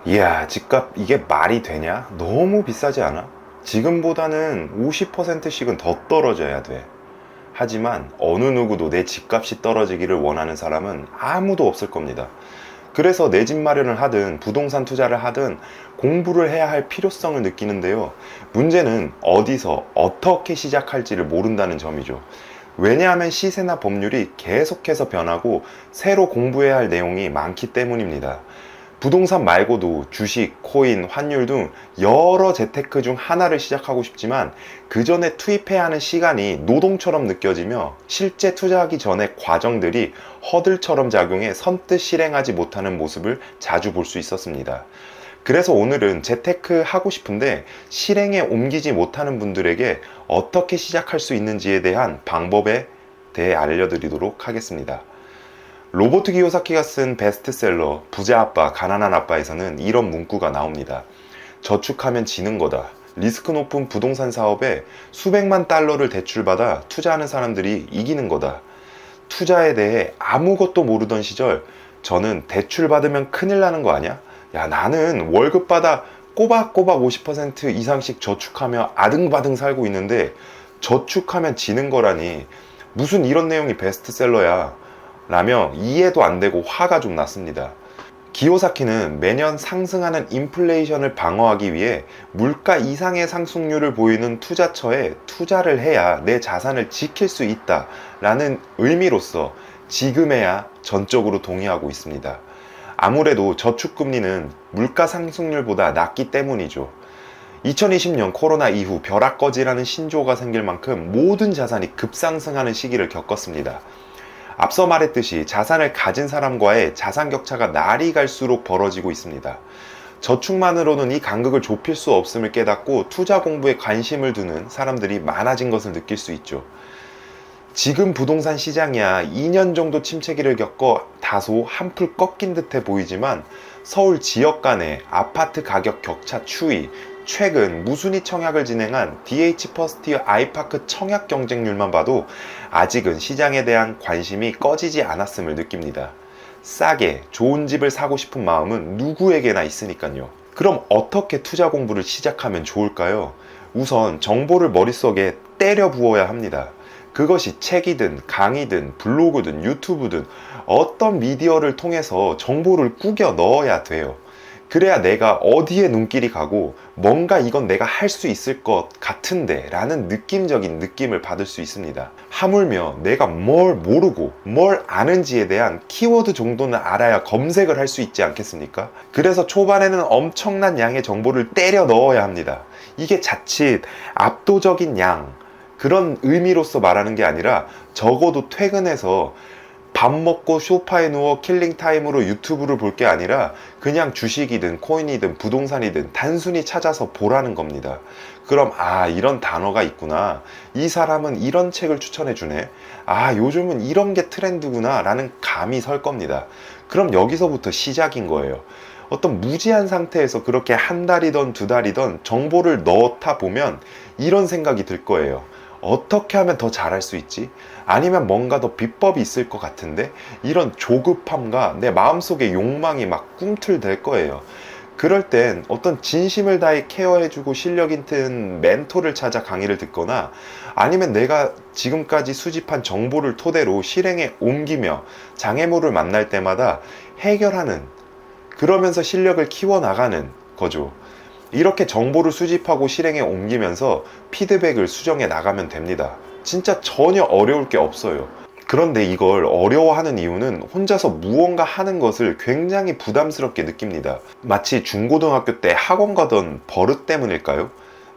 이야, 집값 이게 말이 되냐? 너무 비싸지 않아? 지금보다는 50%씩은 더 떨어져야 돼. 하지만 어느 누구도 내 집값이 떨어지기를 원하는 사람은 아무도 없을 겁니다. 그래서 내 집 마련을 하든 부동산 투자를 하든 공부를 해야 할 필요성을 느끼는데요. 문제는 어디서 어떻게 시작할지를 모른다는 점이죠. 왜냐하면 시세나 법률이 계속해서 변하고 새로 공부해야 할 내용이 많기 때문입니다. 부동산 말고도 주식, 코인, 환율 등 여러 재테크 중 하나를 시작하고 싶지만 그 전에 투입해야 하는 시간이 노동처럼 느껴지며 실제 투자하기 전의 과정들이 허들처럼 작용해 선뜻 실행하지 못하는 모습을 자주 볼 수 있었습니다. 그래서 오늘은 재테크 하고 싶은데 실행에 옮기지 못하는 분들에게 어떻게 시작할 수 있는지에 대한 방법에 대해 알려드리도록 하겠습니다. 로버트 기요사키가 쓴 베스트셀러 부자 아빠 가난한 아빠에서는 이런 문구가 나옵니다. 저축하면 지는 거다. 리스크 높은 부동산 사업에 수백만 달러를 대출받아 투자하는 사람들이 이기는 거다. 투자에 대해 아무것도 모르던 시절 저는 대출 받으면 큰일 나는 거 아니야? 야, 나는 월급 받아 꼬박꼬박 50% 이상씩 저축하며 아등바등 살고 있는데 저축하면 지는 거라니 무슨 이런 내용이 베스트셀러야 라며 이해도 안 되고 화가 좀 났습니다. 기요사키는 매년 상승하는 인플레이션을 방어하기 위해 물가 이상의 상승률을 보이는 투자처에 투자를 해야 내 자산을 지킬 수 있다 라는 의미로서 지금에야 전적으로 동의하고 있습니다. 아무래도 저축금리는 물가 상승률보다 낮기 때문이죠. 2020년 코로나 이후 벼락거지라는 신조어가 생길 만큼 모든 자산이 급상승하는 시기를 겪었습니다. 앞서 말했듯이 자산을 가진 사람과의 자산 격차가 날이 갈수록 벌어지고 있습니다. 저축만으로는 이 간극을 좁힐 수 없음을 깨닫고 투자 공부에 관심을 두는 사람들이 많아진 것을 느낄 수 있죠. 지금 부동산 시장이야 2년 정도 침체기를 겪어 다소 한풀 꺾인 듯해 보이지만 서울 지역 간의 아파트 가격 격차 추이, 최근 무순위 청약을 진행한 DH 퍼스트 아이파크 청약 경쟁률만 봐도 아직은 시장에 대한 관심이 꺼지지 않았음을 느낍니다. 싸게 좋은 집을 사고 싶은 마음은 누구에게나 있으니까요. 그럼 어떻게 투자 공부를 시작하면 좋을까요? 우선 정보를 머릿속에 때려 부어야 합니다. 그것이 책이든 강의든 블로그든 유튜브든 어떤 미디어를 통해서 정보를 꾸겨 넣어야 돼요. 그래야 내가 어디에 눈길이 가고 뭔가 이건 내가 할 수 있을 것 같은데 라는 느낌적인 느낌을 받을 수 있습니다. 하물며 내가 뭘 모르고 뭘 아는지에 대한 키워드 정도는 알아야 검색을 할 수 있지 않겠습니까? 그래서 초반에는 엄청난 양의 정보를 때려 넣어야 합니다. 이게 자칫 압도적인 양, 그런 의미로서 말하는 게 아니라 적어도 퇴근해서 밥 먹고 소파에 누워 킬링타임으로 유튜브를 볼 게 아니라 그냥 주식이든 코인이든 부동산이든 단순히 찾아서 보라는 겁니다. 그럼 이런 단어가 있구나, 이 사람은 이런 책을 추천해 주네, 요즘은 이런 게 트렌드구나 라는 감이 설 겁니다. 그럼 여기서부터 시작인 거예요. 어떤 무지한 상태에서 그렇게 한 달이던 두 달이던 정보를 넣다 보면 이런 생각이 들 거예요. 어떻게 하면 더 잘할 수 있지? 아니면 뭔가 더 비법이 있을 것 같은데? 이런 조급함과 내 마음속의 욕망이 막 꿈틀댈 거예요. 그럴 땐 어떤 진심을 다해 케어해주고 실력 있는 멘토를 찾아 강의를 듣거나 아니면 내가 지금까지 수집한 정보를 토대로 실행에 옮기며 장애물을 만날 때마다 해결하는, 그러면서 실력을 키워나가는 거죠. 이렇게 정보를 수집하고 실행에 옮기면서 피드백을 수정해 나가면 됩니다. 진짜 전혀 어려울 게 없어요. 그런데 이걸 어려워하는 이유는 혼자서 무언가 하는 것을 굉장히 부담스럽게 느낍니다. 마치 중고등학교 때 학원 가던 버릇 때문일까요?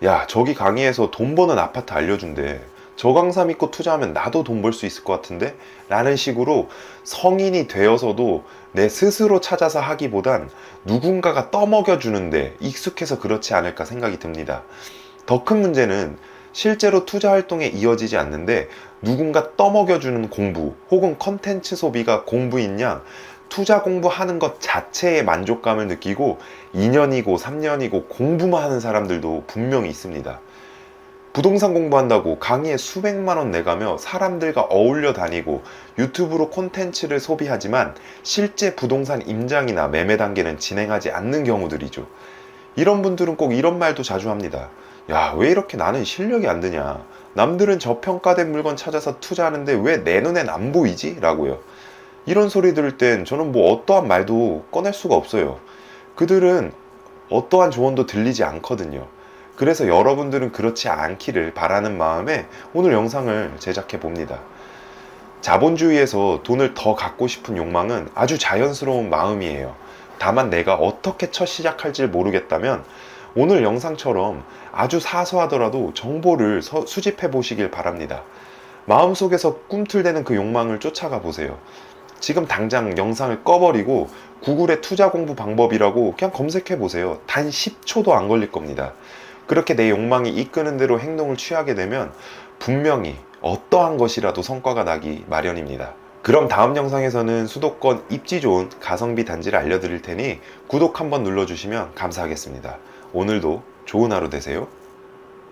야, 저기 강의에서 돈 버는 아파트 알려준대, 저 강사 믿고 투자하면 나도 돈 벌 수 있을 것 같은데? 라는 식으로 성인이 되어서도 내 스스로 찾아서 하기보단 누군가가 떠먹여 주는데 익숙해서 그렇지 않을까 생각이 듭니다. 더 큰 문제는 실제로 투자 활동에 이어지지 않는데 누군가 떠먹여 주는 공부 혹은 컨텐츠 소비가 공부인 양 투자 공부하는 것 자체에 만족감을 느끼고 2년이고 3년이고 공부만 하는 사람들도 분명히 있습니다. 부동산 공부한다고 강의에 수백만 원 내가며 사람들과 어울려 다니고 유튜브로 콘텐츠를 소비하지만 실제 부동산 임장이나 매매 단계는 진행하지 않는 경우들이죠. 이런 분들은 꼭 이런 말도 자주 합니다. 야, 왜 이렇게 나는 실력이 안 드냐? 남들은 저평가된 물건 찾아서 투자하는데 왜 내 눈엔 안 보이지? 라고요. 이런 소리 들을 땐 저는 뭐 어떠한 말도 꺼낼 수가 없어요. 그들은 어떠한 조언도 들리지 않거든요. 그래서 여러분들은 그렇지 않기를 바라는 마음에 오늘 영상을 제작해 봅니다. 자본주의에서 돈을 더 갖고 싶은 욕망은 아주 자연스러운 마음이에요. 다만 내가 어떻게 첫 시작할지 모르겠다면 오늘 영상처럼 아주 사소하더라도 정보를 수집해 보시길 바랍니다. 마음속에서 꿈틀대는 그 욕망을 쫓아가 보세요. 지금 당장 영상을 꺼버리고 구글에 투자 공부 방법이라고 그냥 검색해 보세요. 단 10초도 안 걸릴 겁니다. 그렇게 내 욕망이 이끄는 대로 행동을 취하게 되면 분명히 어떠한 것이라도 성과가 나기 마련입니다. 그럼 다음 영상에서는 수도권 입지 좋은 가성비 단지를 알려드릴 테니 구독 한번 눌러주시면 감사하겠습니다. 오늘도 좋은 하루 되세요.